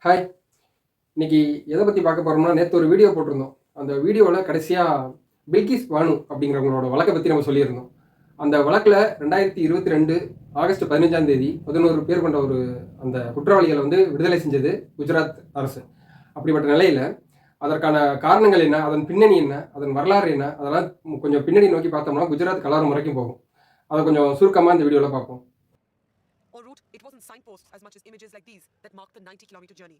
Hi. இன்னைக்கு எதை பற்றி பார்க்க போகிறோம்னா, நேற்று ஒரு வீடியோ போட்டிருந்தோம். அந்த வீடியோவில் கடைசியாக பில்கிஸ் பானு அப்படிங்கிறவங்களோட வழக்கை பற்றி நம்ம சொல்லியிருந்தோம். அந்த வழக்கில் 2022 ஆகஸ்ட் 15ஆம் தேதி 11 பேர் கொண்ட ஒரு அந்த குற்றவாளிகளை விடுதலை செஞ்சது குஜராத் அரசு. அப்படிப்பட்ட நிலையில் அதற்கான காரணங்கள் என்ன, அதன் பின்னணி என்ன, அதன் வரலாறு என்ன, அதெல்லாம் கொஞ்சம் பின்னணி நோக்கி பார்த்தோம்னா குஜராத் கலவரம் வரைக்கும் போகும். அதை கொஞ்சம் சுருக்கமாக இந்த வீடியோவில் பார்ப்போம். En route, it wasn't signposts as much as images like these that marked the 90-kilometer journey.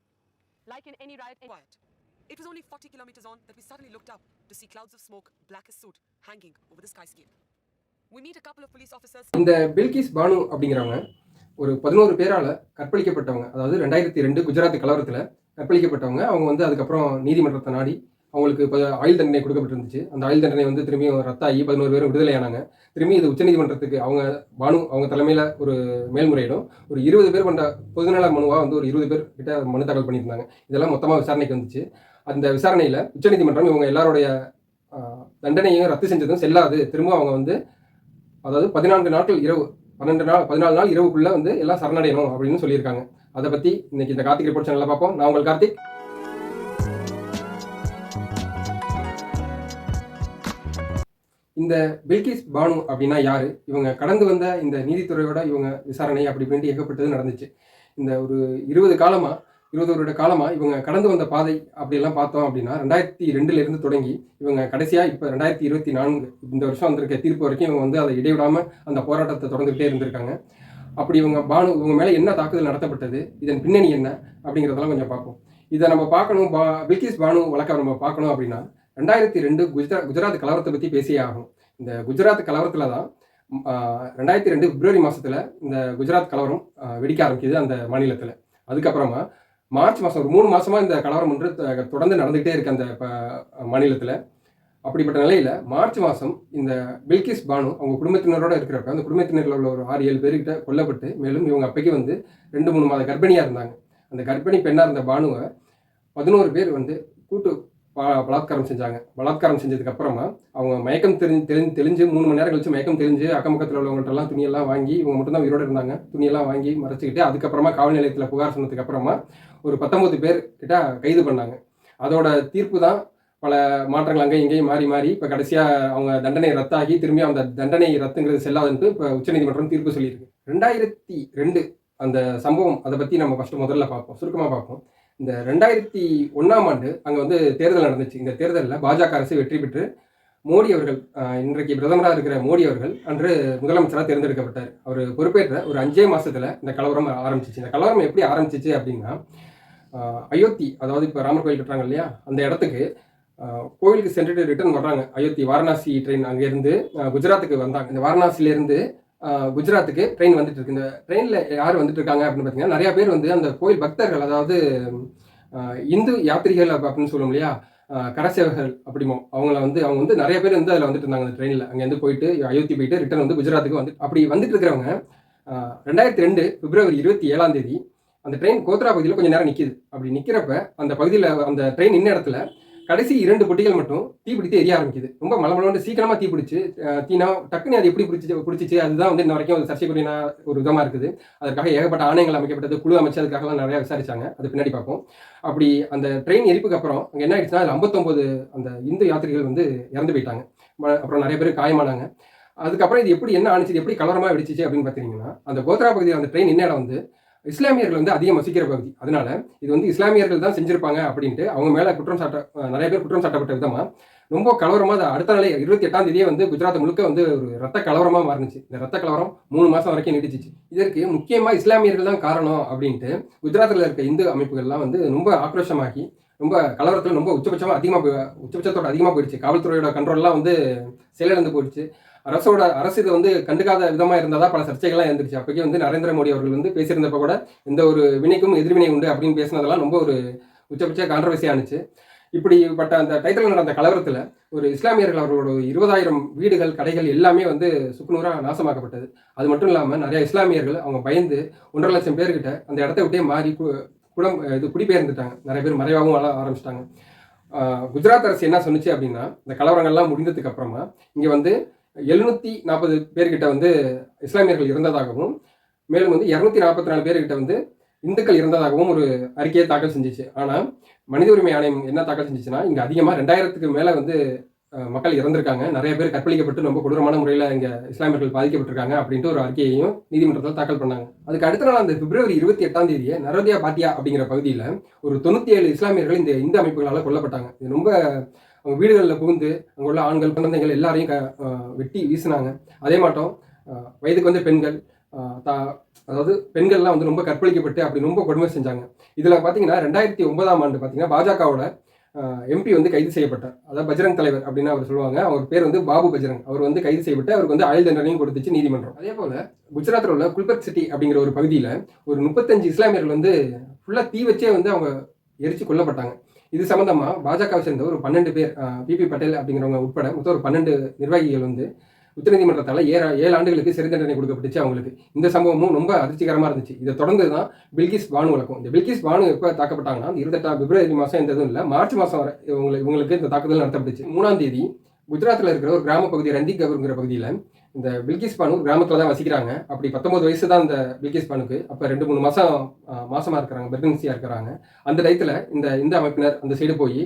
Like in any riot, Quiet. It was only 40 kilometers on that we suddenly looked up to see clouds of smoke, black as soot, hanging over the skyscape. We meet a couple of police officers. இந்த பில்கிஸ் பானு அப்படிங்கிறவங்க ஒரு 11 பேரால் கற்பழிக்கப்பட்டவங்க. அதாவது 2002 குஜராத் கலவரத்தில் கற்பழிக்கப்பட்டவங்க. அவங்க அதுக்கப்புறம் நீதிமன்றத்தை நாடி அவங்களுக்கு ஆயுள் தண்டனை கொடுக்கப்பட்டிருந்துச்சு. அந்த ஆயுள் தண்டனை திரும்பியும் ரத்தாகி 11 பேரும் விடுதலையானாங்க. திரும்பி இது உச்சநீதிமன்றத்துக்கு அவங்க தலைமையில் ஒரு மேல்முறையிடும் ஒரு 20 பேர் கொண்ட பொதுநல மனுவாக ஒரு 20 பேர் கிட்ட மனு தாக்கல் பண்ணியிருந்தாங்க. இதெல்லாம் மொத்தமாக விசாரணைக்கு வந்துச்சு. அந்த விசாரணையில் உச்சநீதிமன்றம் இவங்க எல்லாருடைய தண்டனையும் ரத்து செஞ்சதும் செல்லாது, திரும்ப அவங்க அதாவது 14 நாட்கள் இரவு 14 நாள் இரவுக்குள்ளே எல்லாம் சரணடையணும் அப்படின்னு சொல்லியிருக்காங்க. அதை பற்றி இன்னைக்கு இந்த கார்த்திக் ரிப்போர்ட் சேனலில் பார்ப்போம். நான் உங்கள் கார்த்திக். இந்த பில்கிஸ் பானு அப்படின்னா யாரு, இவங்க கடந்து வந்த இந்த நீதித்துறையோட இவங்க விசாரணை அப்படி இப்படின்ட்டு ஏகப்பட்டது நடந்துச்சு. இந்த ஒரு 20 வருட காலமா இவங்க கடந்து வந்த பாதை அப்படியெல்லாம் பார்த்தோம் அப்படின்னா 2002 தொடங்கி இவங்க கடைசியாக இப்போ 2024 இந்த வருஷம் வந்திருக்க தீர்ப்பு வரைக்கும் இவங்க அதை இடைவிடாமல் அந்த போராட்டத்தை தொடர்ந்துகிட்டே இருந்திருக்காங்க. அப்படி இவங்க மேலே என்ன தாக்குதல் நடத்தப்பட்டது, இதன் பின்னணி என்ன அப்படிங்கிறதெல்லாம் கொஞ்சம் பார்ப்போம். இதை நம்ம பார்க்கணும், பில்கிஸ் பானு வழக்கை நம்ம பார்க்கணும் அப்படின்னா 2002 குஜராத் கலவரத்தை பற்றி பேசியே ஆகணும். இந்த குஜராத் கலவரத்தில் தான் 2002 பிப்ரவரி மாதத்தில் இந்த குஜராத் கலவரம் வெடிக்க ஆரம்பிக்குது அந்த மாநிலத்தில். அதுக்கப்புறமா மார்ச் மாதம் ஒரு 3 மாதமாக இந்த கலவரம் தொடர்ந்து நடந்துகிட்டே இருக்கு அந்த மாநிலத்தில். அப்படிப்பட்ட நிலையில் மார்ச் மாதம் இந்த பில்கிஸ் பானு அவங்க குடும்பத்தினரோடு இருக்கிறப்ப அந்த குடும்பத்தினரில் உள்ள ஒரு 6-7 பேர்கிட்ட கொல்லப்பட்டு, மேலும் இவங்க அப்பைக்கு 2-3 மாத கர்ப்பிணியாக இருந்தாங்க. அந்த கர்ப்பிணி பெண்ணாக இருந்த பானுவை 11 பேர் கூட்டு பலாத்காரம் செஞ்சாங்க. பலாத்காரம் செஞ்சதுக்கு அப்புறமா அவங்க மயக்கம் தெளிஞ்சு 3 மணி நேரம் கழிச்சு மயக்கம் தெளிஞ்சு அக்கம் பக்கத்தில் உள்ளவங்கள்ட்டெல்லாம் துணியெல்லாம் வாங்கி, இவங்க மட்டும்தான் உயிரோடு இருந்தாங்க, துணியெல்லாம் வாங்கி மறைச்சிக்கிட்டு அதுக்கப்புறமா காவல் நிலையத்தில் புகார் சொன்னதுக்கு அப்புறமா ஒரு 19 பேர் கிட்ட கைது பண்ணாங்க. அதோட தீர்ப்பு தான் பல மாற்றங்கள் அங்கே இங்கேயும் மாறி இப்போ கடைசியாக அவங்க தண்டனை ரத்தாகி திரும்பி அந்த தண்டனை ரத்துங்கிறது செல்லாதுன்ட்டு இப்போ உச்சநீதிமன்றம் தீர்ப்பு சொல்லியிருக்கு. 2002 அந்த சம்பவம், அதை பற்றி நம்ம முதல்ல பார்ப்போம், சுருக்கமாக பார்ப்போம். இந்த 2001ஆம் ஆண்டு அங்கே தேர்தல் நடந்துச்சு. இந்த தேர்தலில் பாஜக அரசு வெற்றி பெற்று மோடி அவர்கள், இன்றைக்கு பிரதமராக இருக்கிற மோடி அவர்கள் அன்று முதலமைச்சராக தேர்ந்தெடுக்கப்பட்டார். அவர் பொறுப்பேற்ற ஒரு 5 மாதத்தில் இந்த கலவரம் ஆரம்பிச்சிச்சு. இந்த கலவரம் எப்படி ஆரம்பிச்சிச்சு அப்படின்னா, அயோத்தி, அதாவது இப்போ ராமர் கோயில் கட்டுறாங்க இல்லையா, அந்த இடத்துக்கு கோயிலுக்கு சென்றுட்டு ரிட்டர்ன் வர்றாங்க. அயோத்தி வாரணாசி ட்ரெயின் அங்கேருந்து குஜராத்துக்கு வந்தாங்க. இந்த வாரணாசிலேருந்து குஜராத்துக்கு ட்ரெயின் வந்துட்டு இருக்கு. இந்த ட்ரெயினில் யார் வந்துட்டு இருக்காங்க அப்படின்னு பார்த்தீங்கன்னா, நிறைய பேர் அந்த கோயில் பக்தர்கள், அதாவது இந்து யாத்திரிகள் அப்படின்னு சொல்லுவோம் இல்லையா, கரசேவகர்கள் அப்படிமோ, அவங்க நிறைய பேர் அதில் வந்துட்டு இருந்தாங்க. அந்த ட்ரெயினில் அங்கேருந்து போயிட்டு அயோத்தி போயிட்டு ரிட்டர்ன் குஜராத்துக்கு அப்படி வந்துட்டு இருக்கிறவங்க 2002 பிப்ரவரி 27ஆம் தேதி அந்த ட்ரெயின் கோத்ரா பகுதியில் கொஞ்சம் நேரம் நிற்கிது. அப்படி நிற்கிறப்ப அந்த பகுதியில் அந்த ட்ரெயின் நின்ன இடத்துல கடைசி 2 பொட்டிகள் மட்டும் தீப்பிடித்து எரிய ஆரம்பிக்குது. ரொம்ப மலமளோண்டு சீக்கிரமாக தீப்பிடிச்சு, தீனா டக்குன்னு அது எப்படி பிடிச்சிச்சு அதுதான் இன்ன வரைக்கும் ஒரு சர்ச்சைக்குரிய ஒரு விதமாக இருக்குது. அதற்காக ஏகப்பட்ட ஆணையங்கள் அமைக்கப்பட்டது, குழு அமைச்சு அதுக்காகலாம் நிறையா விசாரிச்சாங்க. அது பின்னாடி பார்ப்போம். அப்படி அந்த ட்ரெயின் எரிப்புக்கு அப்புறம் அங்கே என்ன ஆயிடுச்சுன்னா, அதில் 59 அந்த இந்து யாத்திரிகள் இறந்து போயிட்டாங்க. அப்புறம் நிறைய பேர் காயமானாங்க. அதுக்கப்புறம் இது எப்படி என்ன ஆனிச்சு, எப்படி கலவரமாக வெடிச்சிச்சு அப்படின்னு பார்த்தீங்கன்னா, அந்த கோத்ரா பகுதியில் அந்த ட்ரெயின் நின்ன இடம் இஸ்லாமியர்கள் அதிகம் வசிக்கிற பகுதி. அதனால இது இஸ்லாமியர்கள் தான் செஞ்சிருப்பாங்க அப்படின்ட்டு அவங்க மேலே நிறைய பேர் குற்றம் சாட்டப்பட்ட விதமாக ரொம்ப கலவரமாக அடுத்த நாளே 28ஆம் தேதியே குஜராத் முழுக்க ஒரு ரத்த கலவரமாக மாறிச்சு. இந்த ரத்த கலவரம் 3 மாதம் வரைக்கும் நீடிச்சிச்சு. இதற்கு முக்கியமாக இஸ்லாமியர்கள் தான் காரணம் அப்படின்ட்டு குஜராத்தில் இருக்க இந்து அமைப்புகள்லாம் ரொம்ப ஆக்ரோஷமாகி ரொம்ப கலவரத்தில் ரொம்ப உச்சபட்சத்தோட அதிகமாக போயிடுச்சு. காவல்துறையோட கண்ட்ரோல்லாம் செயலிழந்து போயிடுச்சு. அரசு இது கண்டுக்காத விதமாக இருந்ததா பல சர்ச்சைகள்லாம் இருந்துச்சு. அப்போக்கே நரேந்திர மோடி அவர்கள் பேசியிருந்தப்ப கூட எந்த ஒரு வினைக்கும் எதிர்வினை உண்டு அப்படின்னு பேசினதெல்லாம் ரொம்ப ஒரு உச்சபட்ச கான்ட்ரவர்சி ஆனிச்சு. இப்படிப்பட்ட அந்த டைட்டில் நடந்த கலவரத்தில் ஒரு இஸ்லாமியர்கள் அவர்களோட 20,000 வீடுகள், கடைகள் எல்லாமே சுக்குநூறாக நாசமாக்கப்பட்டது. அது மட்டும் இல்லாமல் நிறைய இஸ்லாமியர்கள் அவங்க பயந்து 1.5 லட்சம் பேர்கிட்ட அந்த இடத்த விட்டே மாறி குடிபெயர்ந்துட்டாங்க. நிறைய பேர் மறைவாகவும் வாழ ஆரம்பிச்சிட்டாங்க. குஜராத் அரசு என்ன சொன்னிச்சு அப்படின்னா, இந்த கலவரங்கள்லாம் முடிந்ததுக்கு அப்புறமா இங்கே 740 பேர்கிட்ட இஸ்லாமியர்கள் இருந்ததாகவும், மேலும் 244 பேர்கிட்ட இந்துக்கள் இருந்ததாகவும் ஒரு அறிக்கையை தாக்கல் செஞ்சிச்சு. ஆனால் மனித உரிமை ஆணையம் என்ன தாக்கல் செஞ்சிச்சுன்னா, இங்கே அதிகமாக 2000க்கு மேலே வந்து மக்கள் இறந்திருக்காங்க, நிறைய பேர் கற்பழிக்கப்பட்டு ரொம்ப கொடூரமான முறையில் இங்கே இஸ்லாமியர்கள் பாதிக்கப்பட்டிருக்காங்க அப்படின்ட்டு ஒரு அறிக்கையையும் நீதிமன்றத்தில் தாக்கல் பண்ணாங்க. அதுக்கு அடுத்த நாள் அந்த பிப்ரவரி 28 நரோதியா பாட்டியா அப்படிங்கிற பகுதியில் ஒரு 97 இஸ்லாமியர்கள் இந்த இந்து அமைப்புகளால் கொல்லப்பட்டாங்க. இது ரொம்ப அவங்க வீடுகளில் புகுந்து அங்கே உள்ள ஆண்கள் குழந்தைகள் எல்லாரையும் வெட்டி வீசினாங்க. அதே மாட்டம் வயதுக்கு வந்து பெண்கள், அதாவது பெண்கள்லாம் வந்து ரொம்ப கற்பழிக்கப்பட்டு அப்படி ரொம்ப கொடுமை செஞ்சாங்க. இதில் பார்த்தீங்கன்னா 2009ஆம் ஆண்டு பார்த்தீங்கன்னா பாஜகவோட எம்பி வந்து கைது செய்யப்பட்டார். அதாவது பஜ்ரங் தலைவர் அப்படின்னு அவர் சொல்லுவாங்க. அவர் பேர் வந்து பாபு பஜ்ரங். அவர் வந்து கைது செய்யப்பட்டு அவருக்கு வந்து ஆயுள் தண்டனையும் கொடுத்துச்சு நீதிமன்றம். அதே போல குஜராத்தில் உள்ள குல்பர்க் சிட்டி அப்படிங்கிற ஒரு பகுதியில் ஒரு 35 இஸ்லாமியர்கள் வந்து ஃபுல்லாக தீ வச்சே வந்து அவங்க எரிச்சு கொல்லப்பட்டாங்க. இது சம்பந்தமா பாஜகவை சேர்ந்த ஒரு 12 பேர், பிபி பட்டேல் அப்படிங்கிறவங்க உட்பட மொத்தம் ஒரு 12 நிர்வாகிகள் வந்து உச்சநீதிமன்றத்தால் 7 ஆண்டுகளுக்கு சிறை தண்டனை கொடுக்கப்பட்டுச்சு அவங்களுக்கு. இந்த சம்பவமும் ரொம்ப அதிர்ச்சிகரமாக இருந்துச்சு. இதை தொடர்ந்து தான் பில்கிஸ் பானு வழக்கம். இந்த பில்கிஸ் பானு எப்போ தாக்கப்பட்டாங்கன்னா 28 பிப்ரவரி மாதம் எந்த இதுவும் இல்லை, மார்ச் மாதம் வரை இவங்களுக்கு இந்த தாக்குதல் நடத்தப்பட்டுச்சு. 3ஆம் தேதி குஜராத்தில் இருக்கிற ஒரு கிராம பகுதி ரந்திக் கபூர்ங்கிற பகுதியில் இந்த பில்கிஸ் பானு கிராமத்தில் தான் வசிக்கிறாங்க. அப்படி 19 வயசு தான் இந்த பில்கிஸ் பானுக்கு. அப்போ 2-3 மாசமாக இருக்கிறாங்க, பிரெக்னன்சியாக இருக்கிறாங்க. அந்த டயத்தில் இந்த அமைப்பினர் அந்த சைடு போய்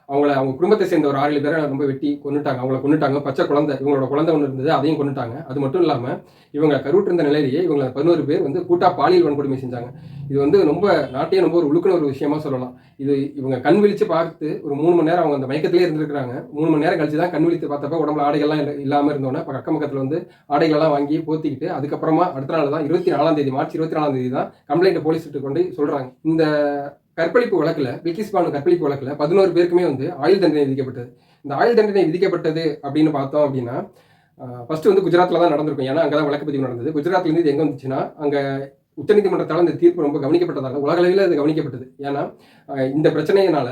அவங்க குடும்பத்தை சேர்ந்த ஒரு 6-7 பேரை ரொம்ப வெட்டி கொண்டுட்டாங்க. அவங்கள கொண்டுட்டாங்க. பச்சை குழந்தை, இவங்களோட குழந்தை ஒன்று இருந்தது, அதையும் கொண்டுட்டாங்க. அது மட்டும் இல்லாமல் இவங்க கருவுற்றிருந்த நிலையிலேயே இவங்களை 11 பேர் வந்து கூட்டா பாலியல் வன்கொடுமை செஞ்சாங்க. இது வந்து ரொம்ப நாட்டையே ரொம்ப ஒரு உழுக்கின ஒரு விஷயமா சொல்லலாம். இது இவங்க கண் விழிச்சு பார்த்து ஒரு 3 மணி நேரம் அவங்க அந்த மயக்கத்திலே இருந்திருக்கிறாங்க. 3 மணி நேரம் கழிச்சு தான் கண் விழித்து பார்த்தப்ப உடம்புல ஆடைகள்லாம் இல்லாமல் இருந்தோன்னே இப்போ அக்கம் பக்கத்தில் வந்து ஆடைகளெல்லாம் வாங்கி போத்திக்கிட்டு அதுக்கப்புறமா அடுத்த நாள் தான் 24ஆம் தேதி மார்ச் 24ஆம் தேதி தான் கம்ப்ளைண்ட் போலீஸ்கிட்ட கொண்டு சொல்கிறாங்க. இந்த கற்பழிப்பு வழக்கில், பில்கிஸ் பானு கற்பழிப்பு வழக்கில் 11 பேருக்குமே வந்து ஆயுள் தண்டனை விதிக்கப்பட்டது. இந்த ஆயுள் தண்டனை விதிக்கப்பட்டது அப்படின்னு பார்த்தோம் அப்படின்னா ஃபர்ஸ்ட் வந்து குஜராத்தில் தான் நடந்திருக்கும். ஏன்னா அங்கே தான் வழக்கு பதிவு நடந்தது. குஜராத்லேருந்து இது எங்கே வந்துச்சுன்னா, அங்கே உச்சநீதிமன்றத்தால் இந்த தீர்ப்பு ரொம்ப கவனிக்கப்பட்டதாக உலகளவில் அது கவனிக்கப்பட்டது. ஏன்னா இந்த பிரச்சனையினால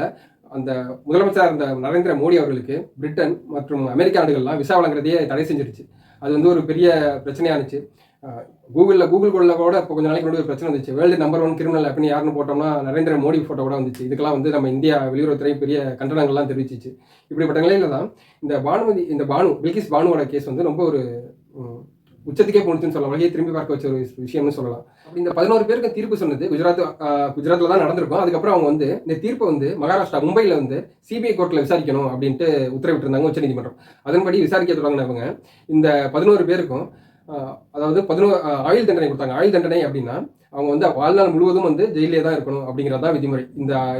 அந்த முதலமைச்சராக இருந்த நரேந்திர மோடி அவர்களுக்கு பிரிட்டன் மற்றும் அமெரிக்க நாடுகள்லாம் விசா வழங்குறதையே தடை செஞ்சிருச்சு. அது வந்து ஒரு பெரிய பிரச்சனையானுச்சு. கூகுள் கூட இப்போ கொஞ்சம் நாளைக்கு முன்னாடி ஒரு பிரச்சனை வந்துச்சு. வேர்ல்டு நம்பர் 1 கிரிமினல் அப்படின்னு யாருன்னு போட்டோம்னா நரேந்திர மோடி ஃபோட்டோ கூட வந்துச்சு. இதுக்கெல்லாம் வந்து நம்ம இந்தியா வெளியுறவுத்துறை பெரிய கண்டனங்கள்லாம் தெரிவிச்சிச்சு. இப்படிப்பட்ட நிலையில தான் இந்த பில்கிஸ் பானுவோட கேஸ் வந்து ரொம்ப ஒரு உச்சத்துக்கே போணுச்சுன்னு சொல்லலாம். வழியை திரும்பி பார்க்க வச்ச ஒரு விஷயம்னு சொல்லலாம். அப்படி இந்த 11 பேருக்கு தீர்ப்பு சொன்னது குஜராத்தில் தான் நடந்திருக்கும். அதுக்கப்புறம் அவங்க வந்து இந்த தீர்ப்பை வந்து மகாராஷ்டிரா மும்பையில் வந்து சிபிஐ கோர்ட்டில் விசாரிக்கணும் அப்படின்ட்டு உத்தரவிட்டிருந்தாங்க உச்சநீதிமன்றம். அதன்படி விசாரிக்க தொடங்கினவங்க இந்த 11 பேருக்கும் அதாவது 11 ஆயுள் தண்டனை கொடுத்தாங்க. ஆயுள் தண்டனை அப்படின்னா அவங்க வந்து வாழ்நாள் முழுவதும் வந்து ஜெயிலே தான் இருக்கணும் அப்படிங்கிறதான் விதிமுறை.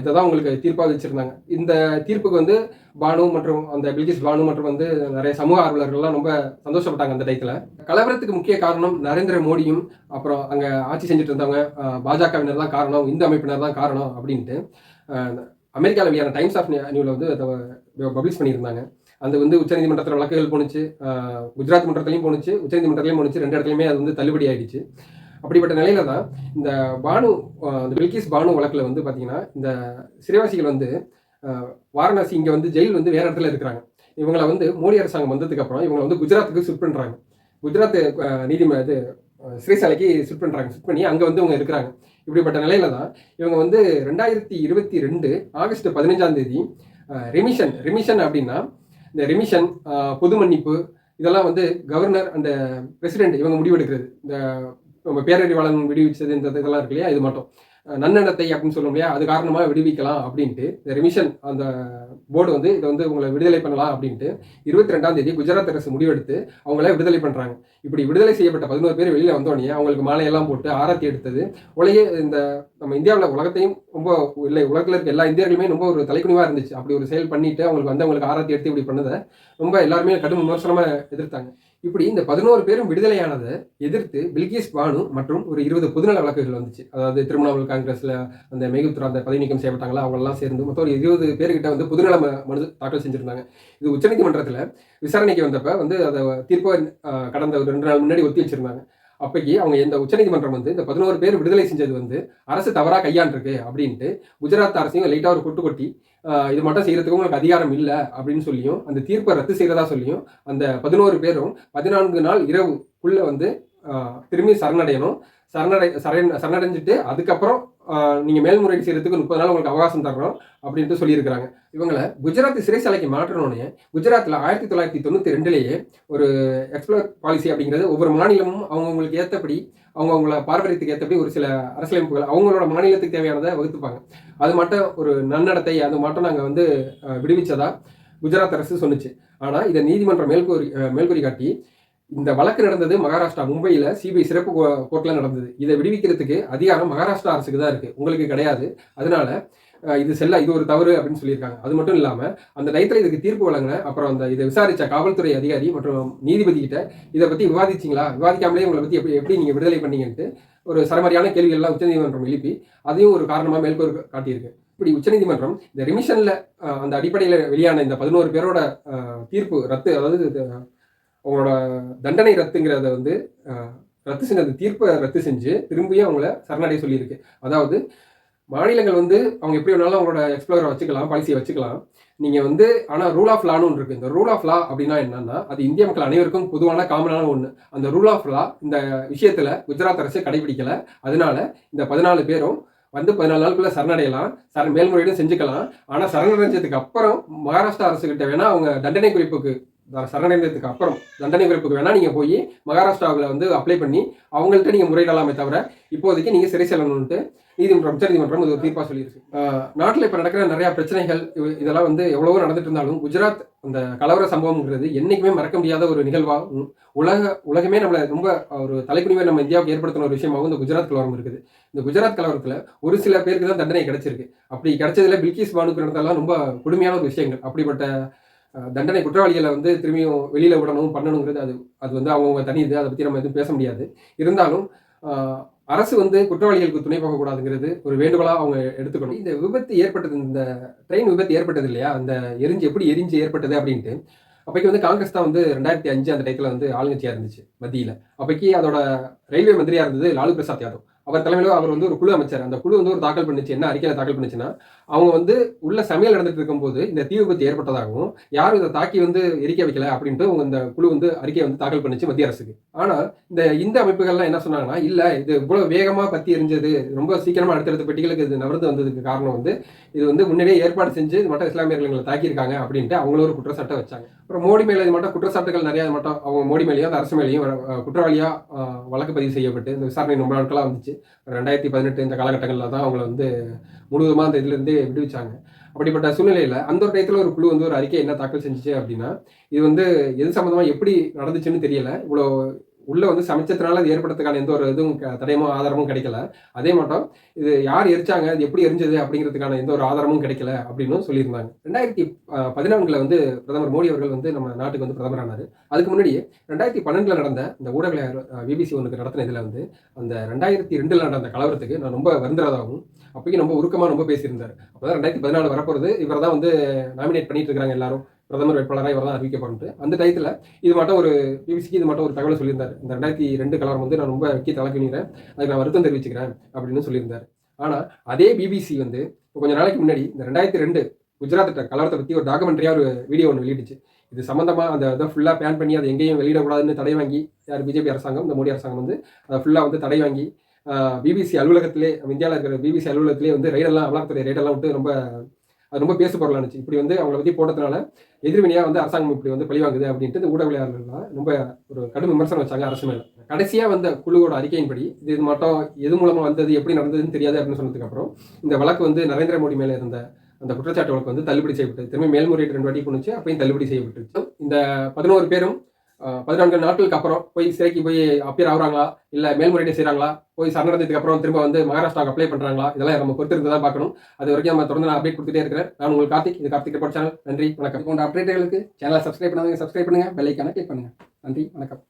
இதை தான் உங்களுக்கு தீர்ப்பாக வச்சிருந்தாங்க. இந்த தீர்ப்புக்கு வந்து பானு மற்றும் அந்த பில்கிஸ் பானு மற்றும் வந்து நிறைய சமூக ஆர்வலர்கள்லாம் ரொம்ப சந்தோஷப்பட்டாங்க. அந்த டயத்தில் கலவரத்துக்கு முக்கிய காரணம் நரேந்திர மோடியும் அப்புறம் அங்கே ஆட்சி செஞ்சுட்டு இருந்தவங்க பாஜகவினர் தான் காரணம், இந்து அமைப்பினர் தான் காரணம் அப்படின்ட்டு அமெரிக்காவில் வெளியான டைம்ஸ் ஆஃப் நியூவில் வந்து அதை பப்ளிஷ் பண்ணியிருந்தாங்க. அது வந்து உச்சநீதிமன்றத்தில் வழக்குகள் போணுச்சு, குஜராத் மன்றத்திலையும் போணுச்சு, உச்சநீதிமன்றத்திலையும் போணுச்சு. 2 இடத்துலையுமே அது வந்து தள்ளுபடி ஆகிடுச்சு. அப்படிப்பட்ட நிலையில தான் இந்த பில்கிஸ் பானு வழக்கில் வந்து பார்த்தீங்கன்னா இந்த சிறைவாசிகள் வந்து வாரணாசி இங்கே வந்து ஜெயில் வந்து வேற இடத்துல இருக்கிறாங்க. இவங்களை வந்து மோடி அரசாங்கம் வந்ததுக்கு அப்புறம் இவங்களை வந்து குஜராத்துக்கு ஷிஃப்ட் பண்ணுறாங்க. குஜராத் சிறைசாலைக்கு ஷிஃப்ட் பண்ணுறாங்க. ஷிஃப்ட் பண்ணி அங்கே வந்து இவங்க இருக்கிறாங்க. இப்படிப்பட்ட நிலையில தான் இவங்க வந்து 2022 ஆகஸ்ட் 15ஆம் தேதி ரெமிஷன் அப்படின்னா இந்த ரெமிஷன், பொது மன்னிப்பு இதெல்லாம் வந்து கவர்னர் அண்ட் பிரசிடென்ட் இவங்க முடிவெடுக்கிறது. இந்த நம்ம பேரறிவாளன் விடுவிச்சது இந்த இதெல்லாம் இருக்கு இல்லையா, இது மட்டும் நன்னடத்தை அப்படின்னு சொல்லும் இல்லையா, அது காரணமாக விடுவிக்கலாம் அப்படின்ட்டு இந்த ரெமிஷன் அந்த போர்டு வந்து இதை வந்து உங்களை விடுதலை பண்ணலாம் அப்படின்ட்டு 22ஆம் தேதி குஜராத் அரசு முடிவெடுத்து அவங்கள விடுதலை பண்ணுறாங்க. இப்படி விடுதலை செய்யப்பட்ட 11 பேர் வெளியில் வந்தோடனே அவங்களுக்கு மாலையெல்லாம் போட்டு ஆராத்தி எடுத்தது இந்த நம்ம இந்தியாவில் உலகத்தையும் ரொம்ப இல்லை, உலகத்தில் இருக்க எல்லா இந்தியர்களுமே ரொம்ப ஒரு தலைக்குனிவாக இருந்துச்சு. அப்படி ஒரு செயல் பண்ணிட்டு அவங்களுக்கு ஆராத்தி எடுத்து இப்படி பண்ணதை ரொம்ப எல்லாருமே கடும் விமர்சனமாக எதிர்த்தாங்க. இப்படி இந்த 11 பேரும் விடுதலையானதை எதிர்த்து பில்கிஸ் பானு மற்றும் ஒரு 20 பொதுநல வழக்குகள் வந்துச்சு. அதாவது திரிணாமுல் காங்கிரஸ்ல அந்த மேகுத்ரா அந்த பதவி நீக்கம் செய்யப்பட்டாங்களா அவங்கெல்லாம் சேர்ந்து மொத்தம் ஒரு 20 பேர்கிட்ட வந்து பொதுநல மனு தாக்கல் செஞ்சிருந்தாங்க. இது உச்சநீதிமன்றத்தில் விசாரணைக்கு வந்தப்ப வந்து அதை தீர்ப்பை கடந்த ஒரு 2 நாள் முன்னாடி ஒத்தி வச்சிருந்தாங்க. அப்போக்கி அவங்க இந்த உச்சநீதிமன்றம் வந்து இந்த 11 பேர் விடுதலை செஞ்சது வந்து அரசு தவறாக கையாண்டிருக்கு அப்படின்ட்டு குஜராத் அரசையும் லைட்டாக ஒரு கொட்டி இது மட்டும் செய்யறதுக்கு உங்களுக்கு அதிகாரம் இல்லை அப்படின்னு சொல்லியும் அந்த தீர்ப்பை ரத்து செய்யறதா சொல்லியும் அந்த 11 பேரும் 14 நாள் இரவுக்குள்ள வந்து திரும்பி சரணடைஞ்சிட்டு அதுக்கப்புறம் நீங்கள் மேல்முறையீடு செய்யறதுக்கு 30 நாள் உங்களுக்கு அவகாசம் தர்றோம் அப்படின்ட்டு சொல்லியிருக்கிறாங்க. இவங்களை குஜராத் சிறைச்சாலைக்கு மாற்றணுன்னே குஜராத்தில் 1992லேயே ஒரு எக்ஸ்ப்ளோர் பாலிசி அப்படிங்கிறது ஒவ்வொரு மாநிலமும் அவங்கவுங்களுக்கு ஏற்றபடி அவங்கள பாரம்பரியத்துக்கு ஏற்றபடி ஒரு சில அரசியலமைப்புகள் அவங்களோட மாநிலத்துக்கு தேவையானதை வகுத்துப்பாங்க. அது மட்டும் ஒரு நன்னடத்தை அது மட்டும் நாங்கள் வந்து விடுவிச்சதா குஜராத் அரசு சொன்னிச்சு. ஆனால் இதை நீதிமன்றம் மேல்கூறி காட்டி இந்த வழக்கு நடந்தது மகாராஷ்டிரா மும்பையில் சிபிஐ சிறப்பு கோர்ட்டில் நடந்தது. இதை விடுவிக்கிறதுக்கு அதிகாரம் மகாராஷ்டிரா அரசுக்கு தான் இருக்குது, உங்களுக்கு கிடையாது. அதனால இது ஒரு தவறு அப்படின்னு சொல்லியிருக்காங்க. அது மட்டும் இல்லாமல் அந்த டயத்தில் இதுக்கு தீர்ப்பு வழங்கின அப்புறம் இதை விசாரித்த காவல்துறை அதிகாரி மற்றும் நீதிபதி கிட்ட இதை பற்றி விவாதிக்காமலே உங்களை பற்றி எப்படி நீங்கள் விடுதலை பண்ணீங்கன்ட்டு ஒரு சரமாரியான கேள்விகள்லாம் உச்சநீதிமன்றம் எழுப்பி அதையும் ஒரு காரணமாக மேல்கோர் காட்டியிருக்கு. இப்படி உச்சநீதிமன்றம் இந்த ரிமிஷனில் அந்த அடிப்படையில் வெளியான இந்த 11 பேரோட தீர்ப்பு ரத்து, அதாவது அவங்களோட தண்டனை ரத்துங்கிறத வந்து ரத்து செஞ்ச அந்த தீர்ப்பை ரத்து செஞ்சு திரும்பியும் அவங்கள சரணடைய சொல்லியிருக்கு. அதாவது மாநிலங்கள் வந்து அவங்க எப்படி வேணாலும் அவங்களோட எக்ஸ்ப்ளோரை வச்சுக்கலாம், பாலிசியை வச்சுக்கலாம். நீங்கள் வந்து ஆனால் ரூல் ஆஃப் லான்னு ஒன்று இருக்குது. இந்த ரூல் ஆஃப் லா அப்படின்னா என்னன்னா அது இந்திய மக்கள் அனைவருக்கும் பொதுவான காமனான ஒன்று. அந்த ரூல் ஆஃப் லா இந்த விஷயத்தில் குஜராத் அரசு கடைபிடிக்கலை. அதனால இந்த 14 பேரும் வந்து 14 நாளுக்குள்ள சரணடையலாம், மேல்முறையீடும் செஞ்சுக்கலாம். ஆனால் சரணடைஞ்சதுக்கு அப்புறம் மகாராஷ்டிரா அரசுகிட்ட வேணா அவங்க தண்டனை குறிப்புக்கு வேணா நீங்கள் போய் மகாராஷ்டிராவில் வந்து அப்ளை பண்ணி அவங்கள்ட்ட நீங்கள் முறையிடலாமே தவிர இப்போதைக்கு நீங்கள் சிறை செல்லணும்ட்டு உச்சநீதிமன்றம் இது ஒரு தீர்ப்பாக சொல்லியிருக்கு. நாட்டில் இப்போ நடக்கிற நிறையா பிரச்சனைகள் இதெல்லாம் வந்து எவ்வளவோ நடந்துட்டு இருந்தாலும் குஜராத் அந்த கலவர சம்பவம்ங்கிறது என்றைக்குமே மறக்க முடியாத ஒரு நிகழ்வாக உலகமே நம்மளை ரொம்ப ஒரு தலைக்குனிவை நம்ம இந்தியாவுக்கு ஏற்படுத்தின ஒரு விஷயமாகவும் இந்த குஜராத் கலவரம் இருக்குது. இந்த குஜராத் கலவரத்தில் ஒரு சில பேருக்கு தான் தண்டனை கிடைச்சிருக்கு. அப்படி கிடைச்சதுல பில்கிஸ் பானுக்கு நடந்ததெல்லாம் ரொம்ப கொடுமையான ஒரு விஷயங்கள். அப்படிப்பட்ட தண்டனை குற்றவாளிகளை வந்து திரும்பியும் வெளியில் விடணும் பண்ணணுங்கிறது அது வந்து அவங்க தனி இது, அதை பற்றி நம்ம எதுவும் பேச முடியாது. இருந்தாலும் அரசு வந்து குற்றவாளிகளுக்கு துணை போகக்கூடாதுங்கிறது ஒரு வேண்டுகோளாக அவங்க எடுத்துக்கணும். இந்த விபத்து ஏற்பட்டது, இந்த ட்ரெயின் விபத்து ஏற்பட்டது இல்லையா, அந்த எப்படி எரிஞ்சு ஏற்பட்டது அப்படின்ட்டு அப்போக்கி வந்து காங்கிரஸ் தான் வந்து 2005 அந்த டயத்தில் வந்து ஆளுங்கட்சியாக இருந்துச்சு மத்தியில். அப்போக்கி அதோட ரயில்வே மந்திரியாக இருந்தது லாலு பிரசாத் யாதவ். அவர் தலைமையில் அவர் வந்து ஒரு குழு அமைச்சார். அந்த குழு வந்து ஒரு தாக்கல் பண்ணிச்சு. என்ன அறிக்கையில் தாக்கல் பண்ணிச்சுன்னா, அவங்க வந்து உள்ள சமையல் நடந்துட்டு இருக்கும்போது இந்த தீ விபத்து ஏற்பட்டதாகவும் யாரும் இதை தாக்கி வந்து எரிக்க வைக்கல அப்படின்ட்டு அவங்க இந்த குழு வந்து அறிக்கையை வந்து தாக்கல் பண்ணிச்சு மத்திய அரசுக்கு. ஆனால் இந்த அமைப்புகள்லாம் என்ன சொன்னாங்கன்னா, இல்லை இது இவ்வளவு வேகமாக பற்றி எரிஞ்சது, ரொம்ப சீக்கிரமாக அடுத்தடுத்த பெட்டிகளுக்கு இது நகர்ந்து வந்ததுக்கு காரணம் வந்து இது வந்து முன்னாடியே ஏற்பாடு செஞ்சு இது மட்டும் இஸ்லாமியர்களை தாக்கியிருக்காங்க அப்படின்ட்டு அவங்களும் ஒரு குற்றச்சாட்டை வச்சாங்க. அப்புறம் மோடி மேலே இது மட்டும் குற்றச்சாட்டுகள் நிறையா மட்டும் அவங்க மோடி மேலேயும் அந்த அரசு மேலேயும் குற்றவாளியாக வழக்கு பதிவு செய்யப்பட்டு இந்த விசாரணை ரொம்ப நாட்களாக வந்துச்சு. 2018 இந்த காலகட்டங்களில் தான் அவங்கள வந்து முழுவதுமாக அந்த இதுலேருந்து விடுவிச்சாங்க. அப்படிப்பட்ட சூழ்நிலையில் அந்த ஒரு டயத்தில் ஒரு குழு வந்து ஒரு அறிக்கை என்ன தாக்கல் செஞ்சிச்சு அப்படின்னா, இது வந்து எது சம்மந்தமாக எப்படி நடந்துச்சுன்னு தெரியல, இவ்வளோ உள்ளே வந்து சமைச்சதுனால அது ஏற்படுறதுக்கான எந்த ஒரு இதுவும் தடயமோ ஆதாரமும் கிடைக்கல. அதே மட்டும் இது யார் எரிச்சாங்க, இது எப்படி எரிஞ்சது அப்படிங்கிறதுக்கான எந்த ஒரு ஆதாரமும் கிடைக்கல அப்படின்னு சொல்லியிருந்தாங்க. 2014 வந்து பிரதமர் மோடி அவர்கள் வந்து நம்ம நாட்டுக்கு வந்து பிரதமர் ஆனார். அதுக்கு முன்னாடியே 2012 நடந்த இந்த ஊடக பிபிசி ஒன்றுக்கு நடத்தின இதில் வந்து அந்த 2002 நடந்த அந்த கலவரத்துக்கு நான் ரொம்ப வருந்துறதாகவும் அப்போக்கி ரொம்ப உருக்கமாக ரொம்ப பேசியிருந்தார். அப்போ தான் 2014 வரப்போகிறது, இவரை தான் வந்து நாமினேட் பண்ணிட்டு இருக்காங்க எல்லாரும், பிரதமர் வேட்பாளராக இவர் தான் அறிவிக்கப்பட்டு. அந்த டயத்தில் இது மட்டும் ஒரு பிபிசிக்கு இது மட்டும் ஒரு தகவலை சொல்லியிருந்தார். இந்த 2002 கலவரம் வந்து நான் ரொம்ப முக்கிய தலைப்பினேன், அதுக்கு நான் வருத்தம் தெரிவிச்சுக்கிறேன் அப்படின்னு சொல்லியிருந்தார். ஆனால் அதே பிபிசி வந்து இப்போ கொஞ்சம் நாளைக்கு முன்னாடி இந்த 2002 குஜராத் கலவரத்தை பற்றி ஒரு டாக்குமெண்ட்ரியாக ஒரு வீடியோ ஒன்று வெளியிடுச்சு. இது சம்மந்தமாக அந்த இதை ஃபுல்லாக பேன் பண்ணி அதை எங்கேயும் வெளியிடக்கூடாதுன்னு தடை வாங்கி பிஜேபி அரசாங்கம், இந்த மோடி அரசாங்கம் வந்து அதை ஃபுல்லாக வந்து தடை வாங்கி பிபிசி அலுவலகத்திலே, இந்தியாவில் இருக்கிற பிபிசி அலுவலகத்திலே வந்து அமலாக்கத்துறை ரைடெல்லாம் விட்டு ரொம்ப பேச பொருளானுச்சு. இப்படி வந்து அவங்களை பற்றி போட்டதுனால எதிர்வினையாக வந்து அரசாங்கம் இப்படி வந்து பழிவாங்குது அப்படின்ட்டு இந்த ஊடகவியலாளர்கள்லாம் ரொம்ப ஒரு கடும் விமர்சனம் வச்சாங்க அரசு மேலே. கடைசியாக வந்த குழுவோட அறிக்கையின்படி இது மட்டும் எது மூலமாக வந்தது, எப்படி நடந்ததுன்னு தெரியாது அப்படின்னு சொன்னதுக்கப்புறம் இந்த வழக்கு வந்து நரேந்திர மோடி மேலே இருந்த அந்த குற்றச்சாட்டு வழக்கு வந்து தள்ளுபடி செய்யப்பட்டது. திரும்பி மேல்முறையீடு 2 வாட்டி போணுச்சு, அப்பயும் தள்ளுபடி செய்யப்பட்டுருச்சு. இந்த 11 பேரும் 14 நாட்களுக்கு அப்புறம் போய் சிறைக்கு போய் அப்பியர் ஆகுறாங்களா, இல்லை மேல்முறையீடு செய்கிறாங்களா, போய் சரணடைஞ்சதுக்கு அப்புறம் திரும்ப வந்து மகாராஷ்டிராவுக்கு அப்ளை பண்ணுறாங்களா, இதெல்லாம் நம்ம பொறுத்திருந்து தான் பார்க்கணும். அது வரைக்கும் நம்ம தொடர்ந்து நான் அப்டேட் கொடுத்துட்டே இருக்கிறேன். நான் உங்களுக்கு கார்த்திக், இது கார்த்திக் ரிப்போர்ட் சேனல். நன்றி, வணக்கம். போன்ற அப்டேட்டுகளுக்கு சேனலை சப்ஸ்கிரைப் பண்ணுங்க, பெல் ஐக்கானை கிளிக் பண்ணுங்க. நன்றி, வணக்கம்.